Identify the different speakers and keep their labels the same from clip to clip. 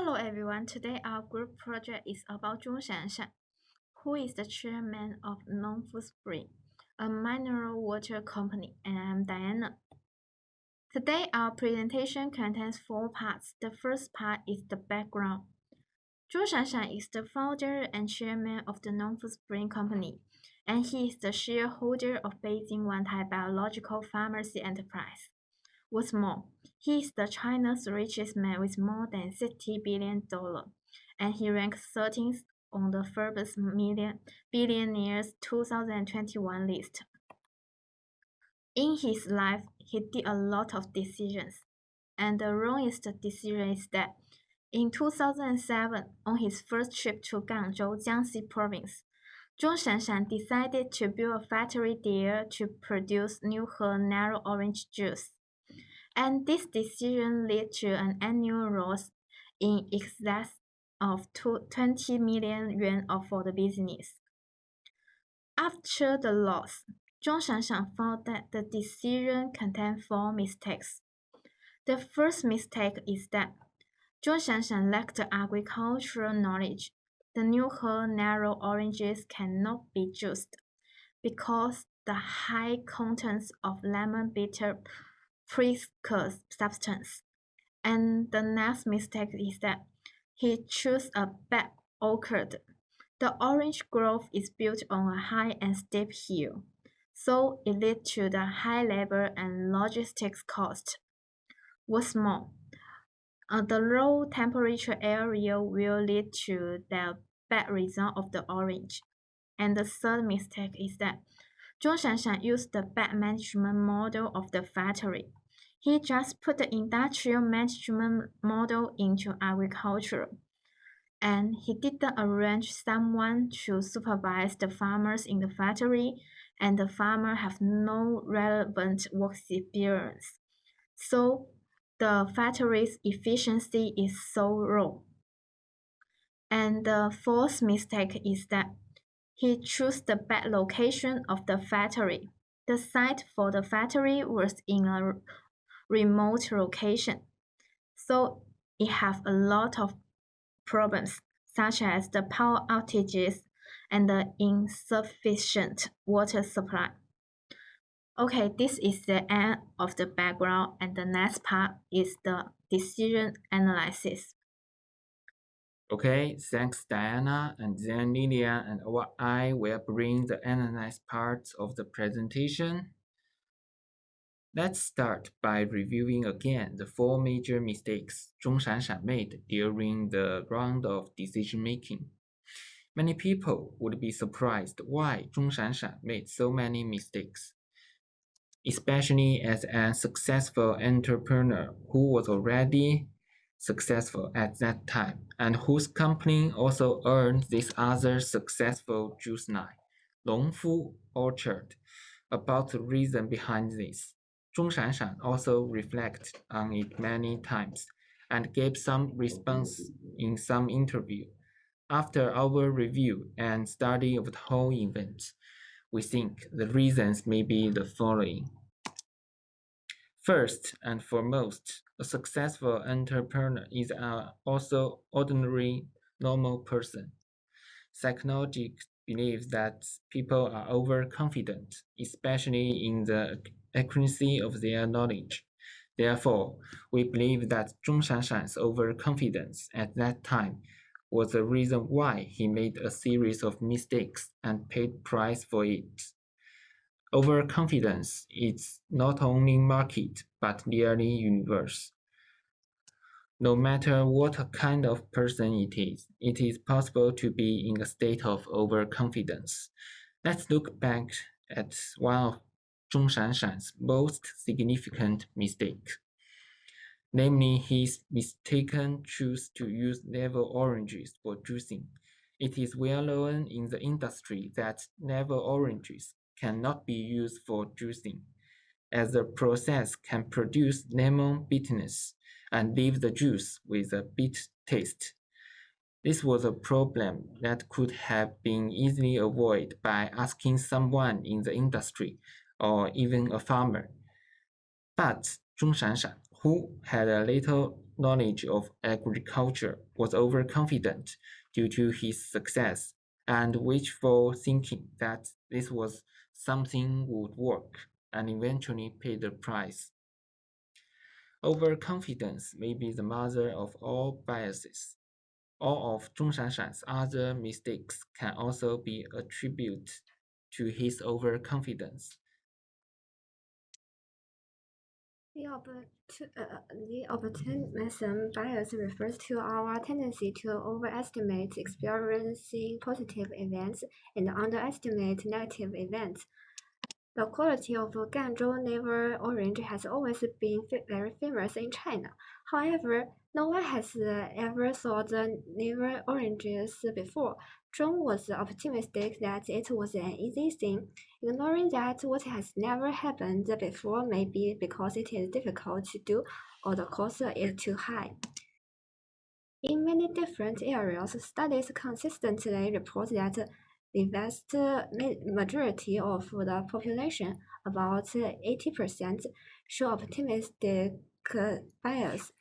Speaker 1: Hello everyone, today our group project is about Zhong Shanshan, who is the chairman of Nongfu Spring, a mineral water company, and I'm Diana. Today our presentation contains 4 parts. The first part is the background. Zhong Shanshan is the founder and chairman of the Nongfu Spring Company, and he is the shareholder of Beijing Wantai Biological Pharmacy Enterprise. What's more, he is China's richest man with more than $60 billion, and he ranks 13th on the Forbes Billionaires 2021 list. In his life, he did a lot of decisions, and the wrongest decision is that in 2007, on his first trip to Guangzhou, Jiangxi province, Zhong Shanshan decided to build a factory there to produce Nongfu narrow orange juice. And this decision led to an annual loss in excess of 20 million yuan for the business. After the loss, Zhong Shanshan found that the decision contained 4 mistakes. The first mistake is that Zhong Shanshan lacked agricultural knowledge. The Nongfu narrow oranges cannot be juiced because the high contents of lemon bitter precursor substance. And the next mistake is that he chose a bad orchard. The orange grove is built on a high and steep hill, so it led to the high labor and logistics cost. What's more, the low temperature area will lead to the bad result of the orange. And the third mistake is that Zhong Shanshan used the bad management model of the factory. He just put the industrial management model into agriculture, and he didn't arrange someone to supervise the farmers in the factory, and the farmer have no relevant work experience. So the factory's efficiency is so low. And the fourth mistake is that he chose the bad location of the factory. The site for the factory was in a remote location, so it have a lot of problems, such as the power outages and the insufficient water supply. Okay, this is the end of the background, and the next part is the decision analysis.
Speaker 2: Okay, thanks Diana, and then Lilian and I will bring the analyzed part of the presentation. Let's start by reviewing again the 4 major mistakes Zhong Shanshan made during the round of decision making. Many people would be surprised why Zhong Shanshan made so many mistakes, especially as a successful entrepreneur who was already successful at that time, and whose company also earned this other successful juice line, Nongfu Orchard. About the reason behind this, Zhong Shanshan also reflected on it many times and gave some response in some interview. After our review and study of the whole event, we think the reasons may be the following. First and foremost, a successful entrepreneur is also ordinary, normal person. Psychology believes that people are overconfident, especially in the accuracy of their knowledge. Therefore, we believe that Zhong Shanshan's overconfidence at that time was the reason why he made a series of mistakes and paid price for it. Overconfidence is not only market, but nearly universal. No matter what kind of person it is possible to be in a state of overconfidence. Let's look back at one of Zhong Shanshan's most significant mistakes. Namely, his mistaken choice to use navel oranges for juicing. It is well known in the industry that navel oranges cannot be used for juicing, as the process can produce lemon bitterness and leave the juice with a bitter taste. This was a problem that could have been easily avoided by asking someone in the industry or even a farmer. But Zhong Shanshan, who had a little knowledge of agriculture, was overconfident due to his success and wishful thinking that this was something would work and eventually paid the price. Overconfidence may be the mother of all biases. All of Zhong Shanshan's other mistakes can also be attributed to his overconfidence.
Speaker 3: The optimism bias refers to our tendency to overestimate experiencing positive events and underestimate negative events. The quality of Ganzhou navel orange has always been very famous in China. However, no one has ever saw the navel oranges before. Zhong was optimistic that it was an easy thing, ignoring that what has never happened before may be because it is difficult to do or the cost is too high. In many different areas, studies consistently report that the vast majority of the population, about 80%, show optimistic bias.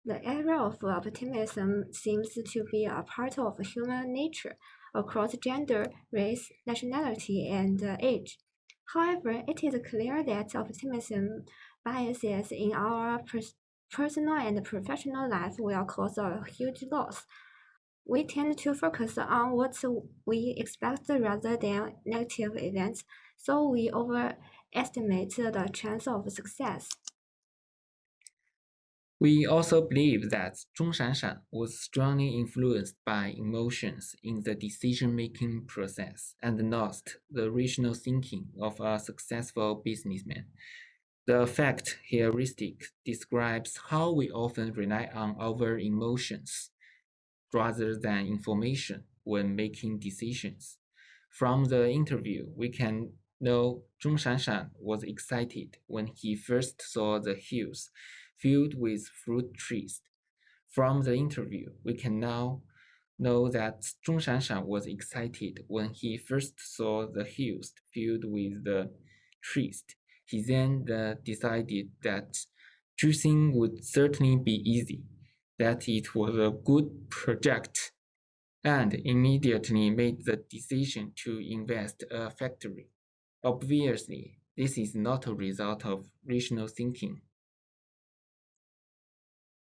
Speaker 3: The area of optimism seems to be a part of human nature across gender, race, nationality, and age. However, it is clear that optimism biases in our personal and professional life will cause a huge loss. We tend to focus on what we expect rather than negative events, so we overestimate the chance of success.
Speaker 2: We also believe that Zhong Shanshan was strongly influenced by emotions in the decision-making process and lost the rational thinking of a successful businessman. The fact heuristic describes how we often rely on our emotions rather than information when making decisions. From the interview, we can know Zhong Shanshan was excited when he first saw the hills filled with fruit trees. From the interview, we can now know that Zhong Shanshan was excited when he first saw the hills filled with the trees. He then decided that choosing would certainly be easy, that it was a good project, and immediately made the decision to invest a factory. Obviously, this is not a result of rational thinking.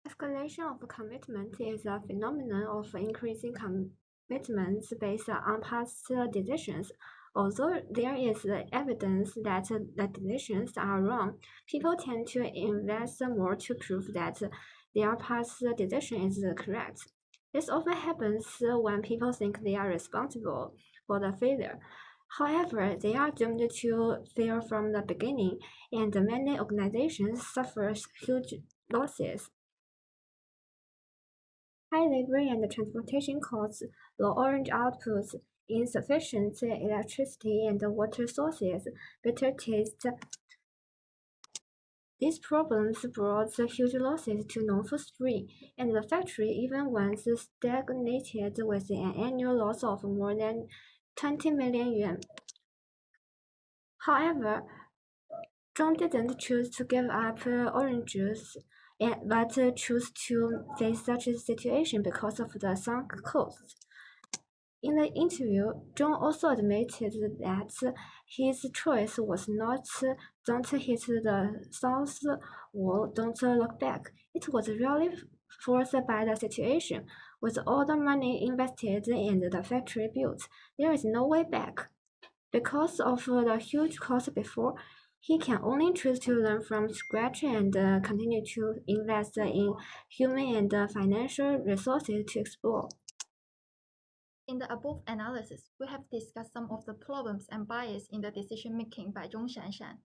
Speaker 3: Escalation of commitment is a phenomenon of increasing commitments based on past decisions. Although there is evidence that the decisions are wrong, people tend to invest more to prove that their past decision is correct. This often happens when people think they are responsible for the failure. However, they are doomed to fail from the beginning, and many organizations suffer huge losses. High labor and transportation costs, low orange outputs, insufficient electricity and water sources, bitter taste. These problems brought huge losses to Nongfu Spring, and the factory even once stagnated with an annual loss of more than 20 million yuan. However, Zhong didn't choose to give up orange juice, but chose to face such a situation because of the sunk costs. In the interview, Zhong also admitted that his choice was not "don't hit the south wall, don't look back." It was really forced by the situation. With all the money invested and the factory built, there is no way back. Because of the huge cost before, he can only choose to learn from scratch and continue to invest in human and financial resources to explore.
Speaker 1: In the above analysis, we have discussed some of the problems and bias in the decision-making by Zhong Shanshan,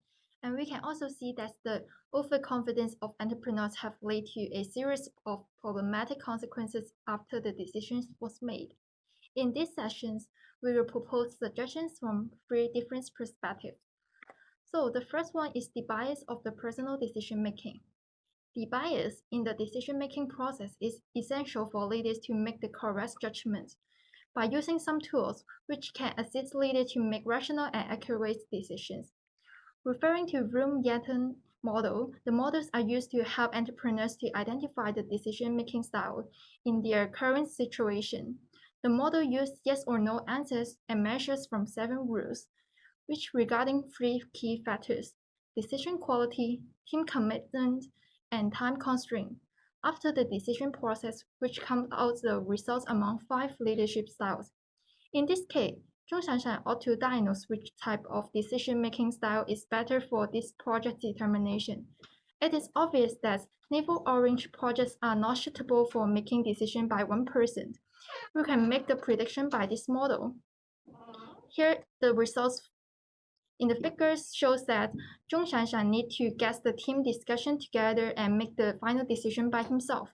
Speaker 1: and we can also see that the overconfidence of entrepreneurs have led to a series of problematic consequences after the decision was made. In these sessions, we will propose suggestions from three different perspectives. So the first one is the bias of the personal decision-making. The bias in the decision-making process is essential for leaders to make the correct judgment by using some tools which can assist leaders to make rational and accurate decisions. Referring to Vroom Yatten model, the models are used to help entrepreneurs to identify the decision-making style in their current situation. The model uses yes or no answers and measures from 7 rules, which regarding 3 key factors: decision quality, team commitment, and time constraint. After the decision process, which comes out the results among 5 leadership styles. In this case, Zhong Shanshan ought to diagnose which type of decision-making style is better for this project determination. It is obvious that navel orange projects are not suitable for making decisions by one person. We can make the prediction by this model. Here, the results in the figures shows that Zhong Shanshan need to get the team discussion together and make the final decision by himself.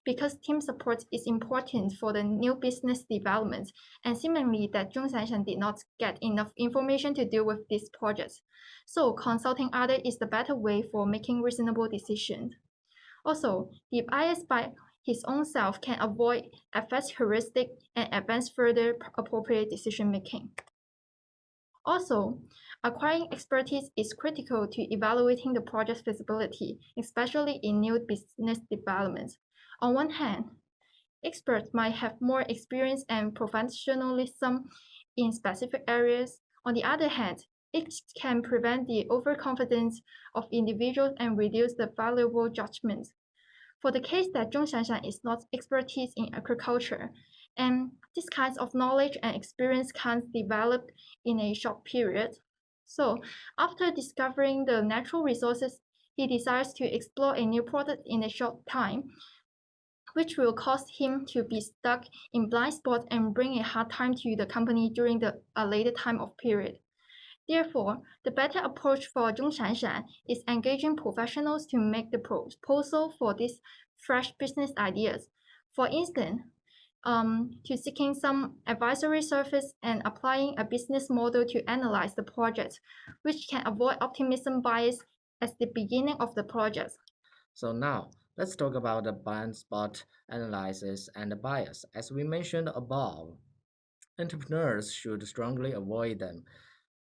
Speaker 1: Because team support is important for the new business development, and seemingly that Zhong Shanshan did not get enough information to deal with this project. So consulting others is the better way for making reasonable decisions. Also, the bias by his own self can avoid adverse heuristic and advance further appropriate decision making. Also, acquiring expertise is critical to evaluating the project's feasibility, especially in new business development. On one hand, experts might have more experience and professionalism in specific areas. On the other hand, it can prevent the overconfidence of individuals and reduce the valuable judgment. For the case that Zhong Shanshan is not expertise in agriculture, and this kind of knowledge and experience can't develop in a short period. So, after discovering the natural resources, he desires to explore a new product in a short time, which will cause him to be stuck in blind spot and bring a hard time to the company during a later time of period. Therefore, the better approach for Zhong Shanshan is engaging professionals to make the proposal for these fresh business ideas. For instance, to seeking some advisory service and applying a business model to analyze the project, which can avoid optimism bias at the beginning of the project.
Speaker 2: So now, let's talk about the blind spot analysis and the bias. As we mentioned above, entrepreneurs should strongly avoid them.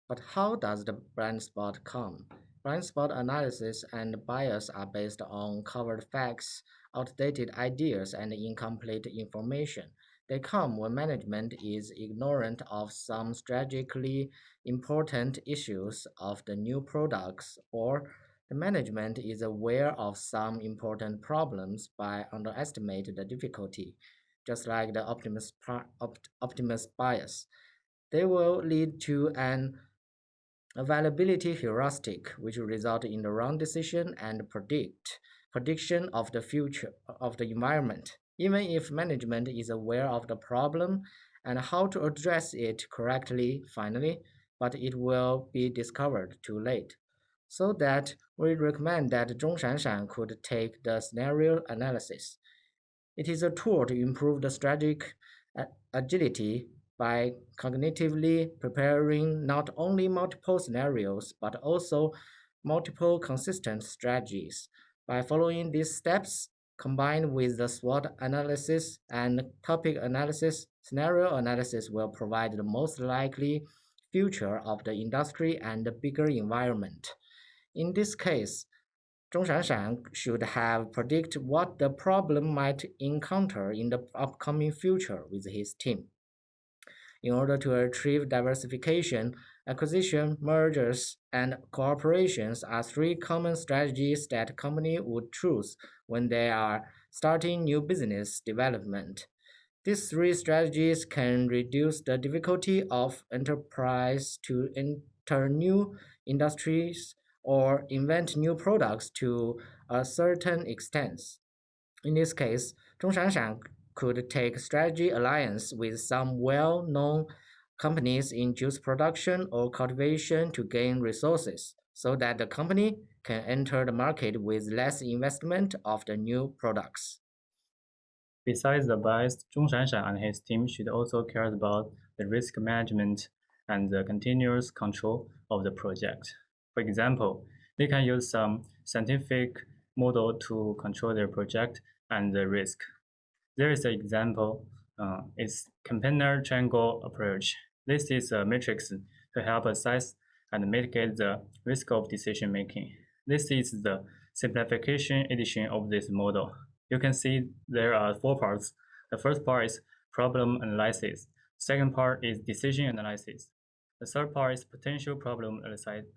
Speaker 2: But how does the blind spot come? Blind spot analysis and bias are based on covered facts, outdated ideas, and incomplete information. They come when management is ignorant of some strategically important issues of the new products, or the management is aware of some important problems but underestimate the difficulty, just like the optimus bias. They will lead to an availability heuristic, which result in the wrong decision and prediction of the future of the environment. Even if management is aware of the problem and how to address it correctly, finally, but it will be discovered too late. So that we recommend that Zhong Shanshan could take the scenario analysis. It is a tool to improve the strategic agility by cognitively preparing not only multiple scenarios but also multiple consistent strategies. By following these steps, combined with the SWOT analysis and topic analysis, scenario analysis will provide the most likely future of the industry and the bigger environment. In this case, Zhong Shanshan should have predict what the problem might encounter in the upcoming future with his team. In order to achieve diversification, acquisition, mergers, and cooperations are three common strategies that companies would choose when they are starting new business development. These three strategies can reduce the difficulty of enterprise to enter new industries or invent new products to a certain extent. In this case, Zhong Shanshan could take strategy alliance with some well-known companies in juice production or cultivation to gain resources, so that the company can enter the market with less investment of the new products.
Speaker 4: Besides the bias, Zhong Shanshan and his team should also care about the risk management and the continuous control of the project. For example, they can use some scientific model to control their project and the risk. There is an example, it's campaigner triangle approach. This is a matrix to help assess and mitigate the risk of decision making. This is the simplification edition of this model. You can see there are 4 parts. The first part is problem analysis. The second part is decision analysis. The third part is potential problem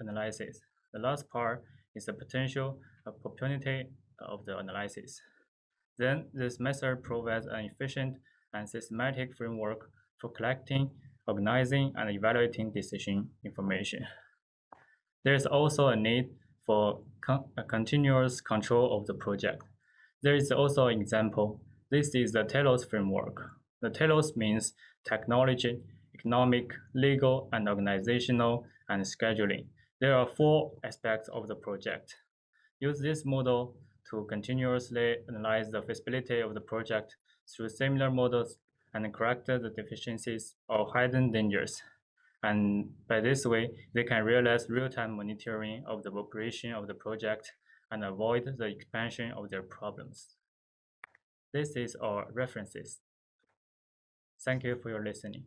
Speaker 4: analysis. The last part is the potential opportunity of the analysis. Then this method provides an efficient and systematic framework for collecting, organizing, and evaluating decision information. There is also a need for a continuous control of the project. There is also an example. This is the Telos framework. The Telos means technology, economic, legal, and organizational, and scheduling. There are 4 aspects of the project. Use this model to continuously analyze the feasibility of the project through similar models and correct the deficiencies or hidden dangers. And by this way, they can realize real-time monitoring of the operation of the project and avoid the expansion of their problems. This is our references. Thank you for your listening.